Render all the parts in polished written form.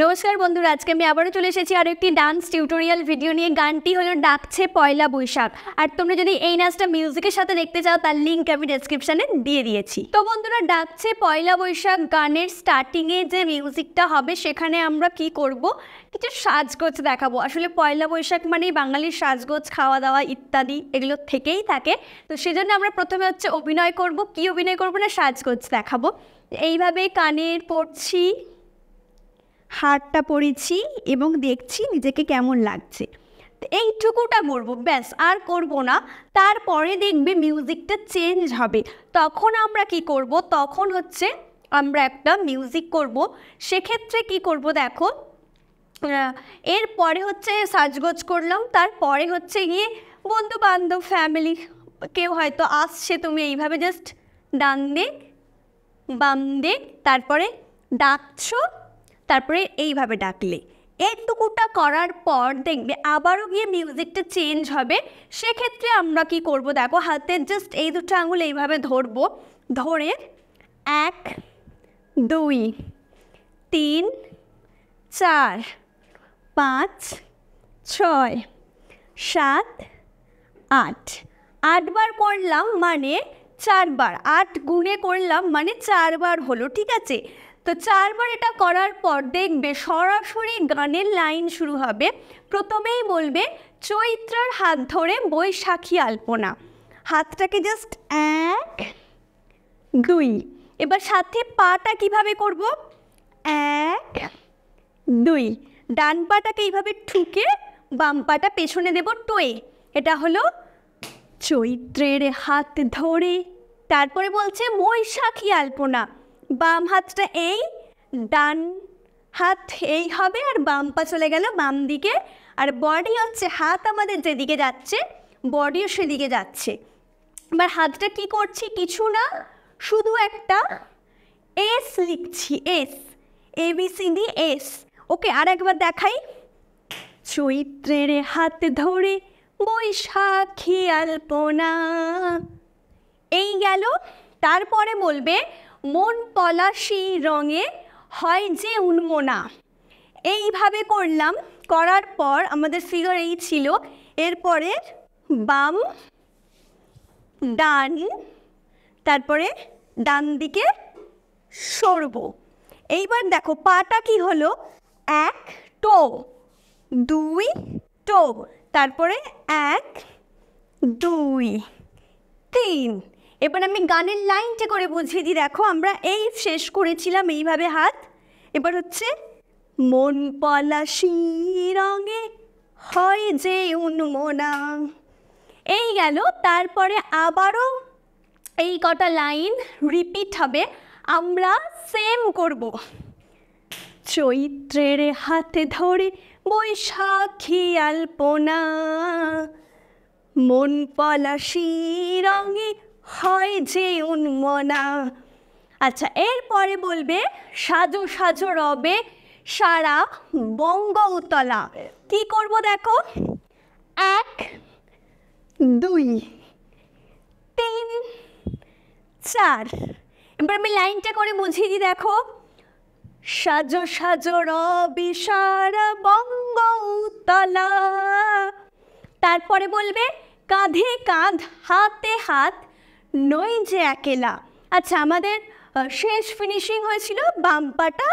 নমস্কার বন্ধুরা, আজকে আমি আবারও চলে এসেছি আরও একটি ডান্স টিউটোরিয়াল ভিডিও নিয়ে। গানটি হলো ডাকছে পয়লা বৈশাখ। আর তোমরা যদি এই নাচটা মিউজিকের সাথে দেখতে চাও তার লিঙ্ক আমি ডেসক্রিপশানে দিয়ে দিয়েছি। তো বন্ধুরা, ডাকছে পয়লা বৈশাখ গানের স্টার্টিংয়ে যে মিউজিকটা হবে সেখানে আমরা কি করব, কিছু সাজগোজ দেখাবো। আসলে পয়লা বৈশাখ মানেই বাঙালির সাজগোজ, খাওয়া দাওয়া ইত্যাদি এগুলো থেকেই থাকে। তো সেজন্য আমরা প্রথমে অভিনয় করব। কি অভিনয় করব না, সাজগোজ দেখাবো। এইভাবে কানের পরছি, হারটা পরেছি এবং দেখছি নিজেকে কেমন লাগছে। এইটুকুটা করবো, ব্যাস, আর করব না। তারপরে দেখবে মিউজিকটা চেঞ্জ হবে। তখন আমরা কি করব, তখন আমরা একটা মিউজিক করব। সেক্ষেত্রে কি করব দেখো, এরপরে সাজগোজ করলাম। তারপরে গিয়ে বন্ধু বান্ধব, ফ্যামিলি কেউ হয়তো আসছে, তুমি এইভাবে জাস্ট ডান দিক বাম দিক, তারপরে ডাকছো, তারপরে এইভাবে ডাকলে। এইটুকুটা করার পর দেখবে আবারও গিয়ে মিউজিকটা চেঞ্জ হবে। সেক্ষেত্রে আমরা কি করব দেখো, হাতের জাস্ট এই দুটো আঙুল এইভাবে ধরবো, ধরে 1 2 3 4 5 6 7 8 8বার করলাম, মানে 4বার, 8 গুণে করলাম মানে 4বার হলো, ঠিক আছে? তো 4বার এটা করার পর দেখবে সরাসরি গানের লাইন শুরু হবে। প্রথমেই বলবে চৈত্রের হাত ধরে বৈশাখী আলপনা। হাতটাকে জাস্ট 1 2, এবার সাথে পাটা কিভাবে করব, 1 2, ডান পাটাকে এইভাবে ঠুকে বাম পাটা পেছনে দেব টোয়ে। এটা হলো চৈত্রের হাত ধরে। তারপরে বলছে বৈশাখী আলপনা। বাম হাতটা এই, ডান হাত এই হবে, আর বাম পা চলে গেল বাম দিকে। আর বডি হাত আমাদের যেদিকে যাচ্ছে বডিও সেদিকে যাচ্ছে। এবার হাতটা কি করছি, কিছু না, শুধু একটা এস লিখছি, এস, ABCD এস। ওকে, আর একবার দেখাই। চৈত্রের হাত ধরে বৈশাখী আলপনা, এই গেল। তারপরে বলবে মন পলাশি রঙে হয় যে উন্মনা। এইভাবে করলাম। করার পর আমাদের ফিগার এই ছিল। এরপরে বাম ডান, তারপরে ডান দিকে সরবো। এইবার দেখো পাটা কি হলো, 1 টো 2 টো, তারপরে 1 2 3। এবার আমি গানের লাইনটা করে বুঝিয়ে দিই। দেখো, আমরা এই শেষ করেছিলাম এইভাবে হাত। এবার মন পলাশি রঙে হয় যে উন্মনা, এই গেল। তারপরে আবারও এই কটা লাইন রিপিট হবে, আমরা সেম করব। চৈত্রের হাতে ধরে বৈশাখী আলপনা, মন পলাশি রঙে হয় যে উন্মনা। আচ্ছা, এরপরে বলবে সাজো সাজো রবে সারা বঙ্গ উতলা। কি করব দেখো, 1 2 3 4। এবার আমি লাইনটা করে বুঝিয়ে দিই। দেখো, সাজো সাজো রবে সারা বঙ্গ উতলা। তারপরে বলবে কাঁধে কাঁধ হাতে হাত নই যে একেলা। আচ্ছা, আমাদের শেষ ফিনিশিং হয়েছিল বাম পাটা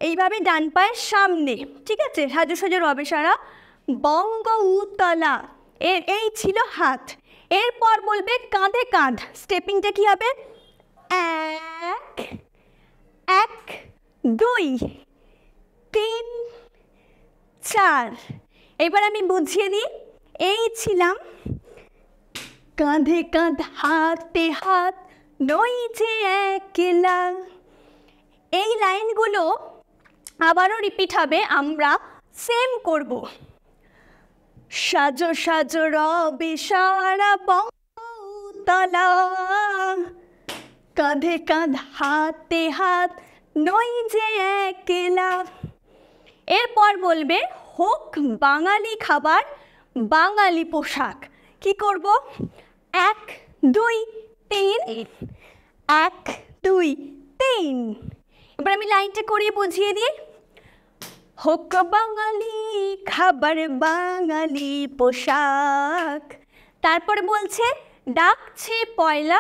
এইভাবে ডান পায়ের সামনে, ঠিক আছে? সাজো সাজো রবে সারা বঙ্গ উতলা, এই ছিল হাত। এরপর বলবে কাঁধে কাঁধ, স্টেপিংটা কি হবে, 1 1 2 3 4। এবার আমি বুঝিয়ে দিই। এই ছিলাম কাঁধে কাঁধ হাতে হাত নই যে একলা। এই লাইনগুলো আবারও রিপিট হবে, আমরা সেম করব। সাজো সাজো রবে সারা বঙ্গ উতলা, কাঁধে কাঁধ হাতে হাত নই যে একলা। এরপর বলবে হোক বাঙালি খাবার বাঙালি পোশাক। কি করব, 1 2 3 1 2 3। এবার আমি লাইনটা করিয়ে বুঝিয়ে দিই। হোক বাঙালি খাবার বাঙালি পোশাক। তারপরে বলছে ডাকছে পয়লা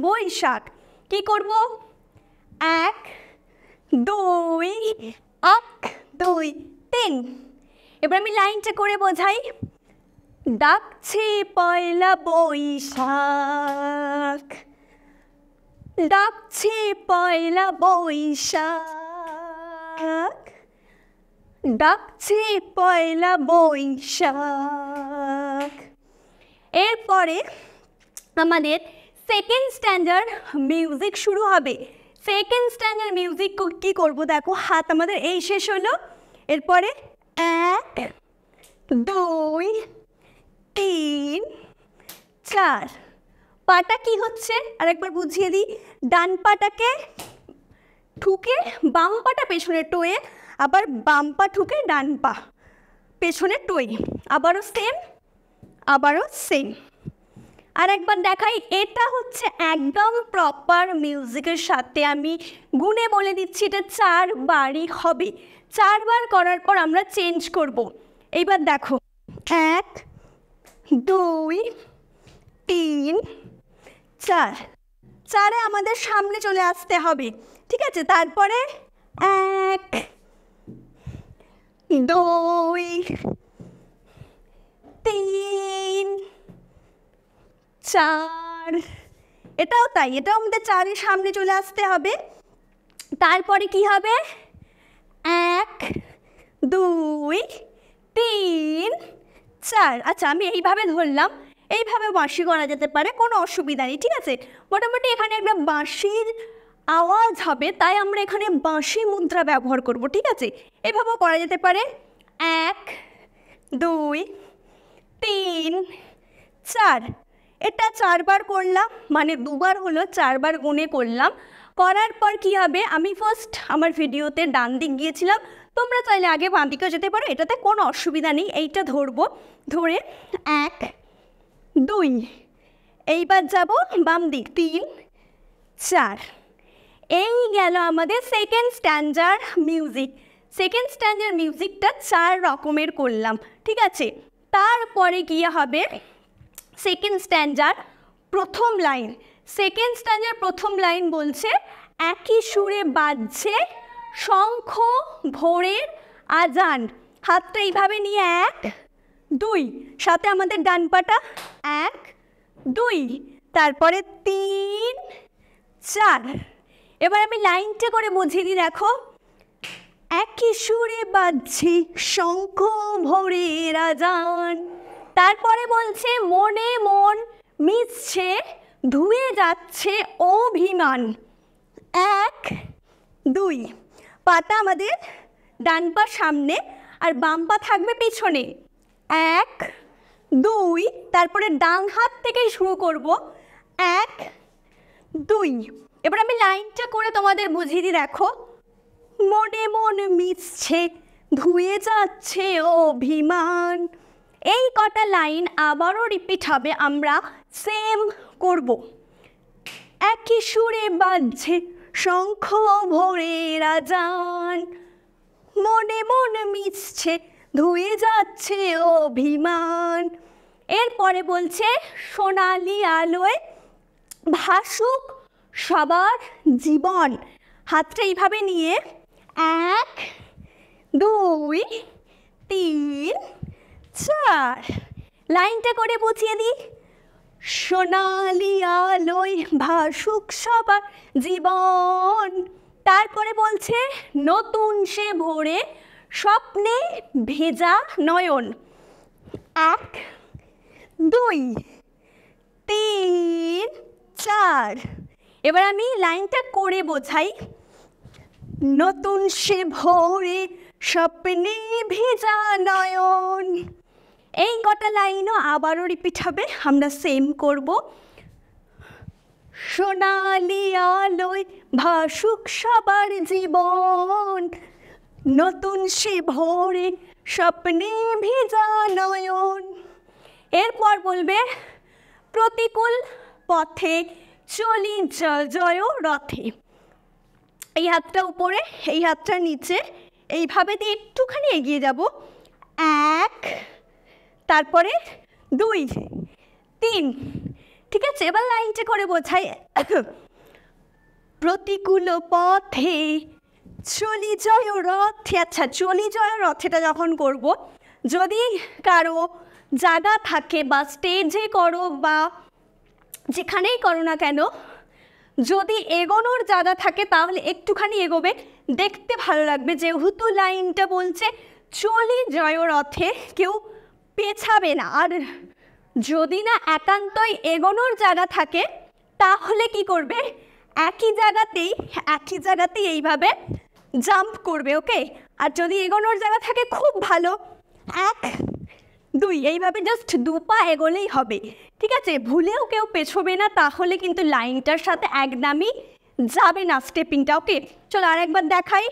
বৈশাখ। কি করব? 1 2 1 2 3। এবার আমি লাইনটা করে বোঝাই। ডাকছে পয়লা বৈশাখ, ডাকছে পয়লা বৈশাখ, ডাকছে পয়লা বৈশাখ। এরপরে আমাদের সেকেন্ড স্ট্যান্ডার্ড মিউজিক শুরু হবে। সেকেন্ড স্ট্যান্ডার্ড মিউজিক কি করব? দেখো হাত আমাদের এই শেষ হলো, এরপরে 1 2 3 4। পাটা কি হচ্ছে আরেকবার বুঝিয়ে দিই। ডান পাটাকে ঠুকে বাম পাটা পেছনে টোয়ে, আবার বাম পা ঠুকে ডান পা পেছনে টোই, আবারও সেম, আবারও সেম। আর একবার দেখাই। এটা হচ্ছে একদম প্রপার মিউজিকের সাথে আমি গুনে বলে দিচ্ছি, এটা 4 বারই হবে। 4 বার করার পর আমরা চেঞ্জ করব। এইবার দেখো 1 2 3 4। 4-এ আমাদের সামনে চলে আসতে হবে, ঠিক আছে? তারপরে 1 2 3 4। এটাও তাই, এটাও আমাদের 4-এর সামনে চলে আসতে হবে। তারপরে কি হবে? 1 2 3 4। আচ্ছা, আমি এইভাবে ধরলাম, এইভাবে বাঁশি করা যেতে পারে, কোনো অসুবিধা নেই, ঠিক আছে? মোটামুটি এখানে একটা বাঁশির আওয়াজ হবে, তাই আমরা এখানে বাঁশি মুদ্রা ব্যবহার করব, ঠিক আছে? এভাবেও করা যেতে পারে। 1 2 3 4। এটা 4 বার করলাম, মানে 2 বার হলো, 4 বার গুনে করলাম। করার পর কি হবে? আমি ফার্স্ট আমার ভিডিওতে ডান দিক গিয়েছিলাম, তোমরা চাইলে আগে বাঁ দিকেও যেতে পারো, এটাতে কোনো অসুবিধা নেই। এইটা ধরবো, ধরে 1 2। এইবার যাব বাম দিক 3 4। এই গেল আমাদের second standard music. Second standard মিউজিকটা 4 রকমের করলাম, ঠিক আছে? তারপরে গিয়ে হবে সেকেন্ড স্ট্যান্ডার্ড প্রথম লাইন। সেকেন্ড স্ট্যান্ডার্ড প্রথম লাইন বলছে একই সুরে বাজছে শঙ্খ ভোরের আজান। হাতটা এইভাবে নিয়ে 1 2, সাথে আমাদের ডান পাটা 1 2, তারপরে 3 4। এবার আমি লাইনটা করে বুঝিয়ে দিই, দেখো। একই সুরে বাজছে শঙ্খ ভোরের আজান। তারপরে বলছে মনে মন মিশছে ধুয়ে যাচ্ছে অভিমান। 1 2। পাটা আমাদের ডান পা সামনে আর বাম পা থাকবে পিছনে। 1 2, তারপরে ডান হাত থেকে শুরু করব। 1 2। এবার আমি লাইনটা করে তোমাদের বুঝিয়ে দিই, দেখো। মনে মন মিশছে ধুয়ে যাচ্ছে অভিমান। এই কটা লাইন আবারও রিপিট হবে, আমরা সেম করব। একই সুরে বাজছে শঙ্খ ভোরের আজান, মনে মন মিশছে ধুয়ে যাচ্ছে অভিমান। এরপরে বলছে সোনালি আলোয় ভাসুক সবার জীবন। হাতটা এইভাবে নিয়ে 1 2 3 4। লাইনটা করে বুঝিয়ে দিই। সোনালি আলোয় ভাসুক সবার জীবন। তারপরে বলছে নতুন সে ভোরে স্বপ্নে ভেজা নয়ন। 1 2 3 4। এবার আমি লাইনটা করে বোঝাই। নতুন সে ভোরে স্বপ্নে ভেজা নয়ন। এই কটা লাইনও আবারও রিপিট হবে, আমরা সেম করব। সোনালি আলোয় ভাসুক সবার জীবন, নতুন সে ভোরে স্বপ্নে ভেজা নয়ন। এরপর বলবে প্রতিকূল পথে চলি জয় রথে। এই হাতটা উপরে, এই হাতটা নিচে, এইভাবে দিয়ে একটুখানি এগিয়ে যাব, 1, তারপরে 2, 3, ঠিক আছে? এবার লাইনটা করে বোঝাই। প্রতিকূল পথে চলি জয় রথে। আচ্ছা, চলি জয় রথেটা যখন করব, যদি কারো জায়গা থাকে বা স্টেজে করো বা যেখানেই করো না কেন, যদি এগোনোর জায়গা থাকে তাহলে একটুখানি এগোবে, দেখতে ভালো লাগবে। যেহেতু লাইনটা বলছে চলি জয় রথে, কেউ পেছাবে না। আর যদি না একান্তই এগোনোর জায়গা থাকে তাহলে কি করবে, একই জায়গাতেই এইভাবে জাম্প করবে, ওকে? আর যদি এগোনোর জায়গা থাকে খুব ভালো, 1, 2 এইভাবে জাস্ট 2 পা এগোলেই হবে, ঠিক আছে? ভুলেও কেউ পেছোবে না, তাহলে কিন্তু লাইনটার সাথে একদমই যাবে না স্টেপিংটা, ওকে? চলো আরেকবার দেখাই।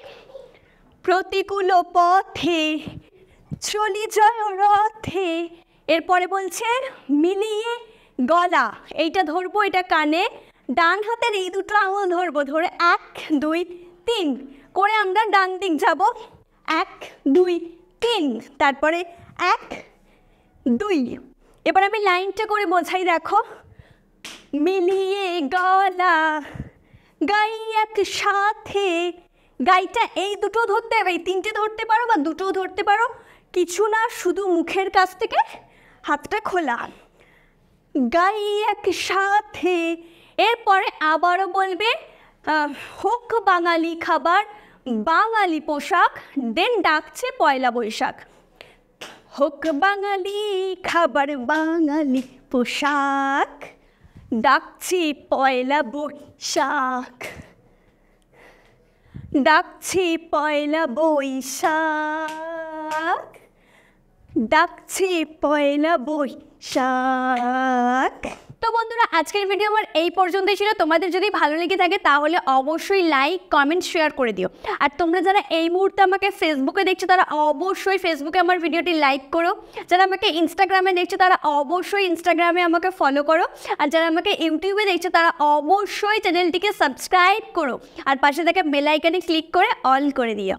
প্রতিকূল পথে চলি জয় রথে, এরপরে বলছে মিলিয়ে গলা, এইটা ধরবো, এটা কানে, ডান হাতের এই দুটো আঙুল ধরবো, ধরে 1, 2, 3 করে আমরা ডান দিক যাব, 1, 2, 3, তারপরে 1, 2। এবার আমি লাইনটা করে বোঝাই, দেখো। মিলিয়ে গলা গাই একসাথে, গাইটা এই দুটো ধরতে হবে, এই 3টে ধরতে পারো বা 2টোও ধরতে পারো, কিছু না, শুধু মুখের কাছ থেকে হাতটা খোলা, গাই একসাথে। এরপরে আবারও বলবে হোক বাঙালি খাবার বাঙালি পোশাক, দেন ডাকছে পয়লা বৈশাখ। হোক বাঙালি খাবার বাঙালি পোশাক, ডাকছি পয়লা বৈশাখ, ডাকছি পয়লা বৈশাখ, ডাকছি পয়লা বৈশাখ। তো বন্ধুরা, আজকের ভিডিও আমার এই পর্যন্তই ছিল। তোমাদের যদি ভালো লেগে থাকে তাহলে অবশ্যই লাইক, কমেন্ট, শেয়ার করে দিও। আর তোমরা যারা এই মুহূর্তে আমাকে ফেসবুকে দেখছো তারা অবশ্যই ফেসবুকে আমার ভিডিওটি লাইক করো। যারা আমাকে ইনস্টাগ্রামে দেখছো তারা অবশ্যই ইনস্টাগ্রামে আমাকে ফলো করো। আর যারা আমাকে ইউটিউবে দেখছো তারা অবশ্যই চ্যানেলটিকে সাবস্ক্রাইব করো আর পাশে থাকা বেল আইকনে ক্লিক করে অল করে দিও।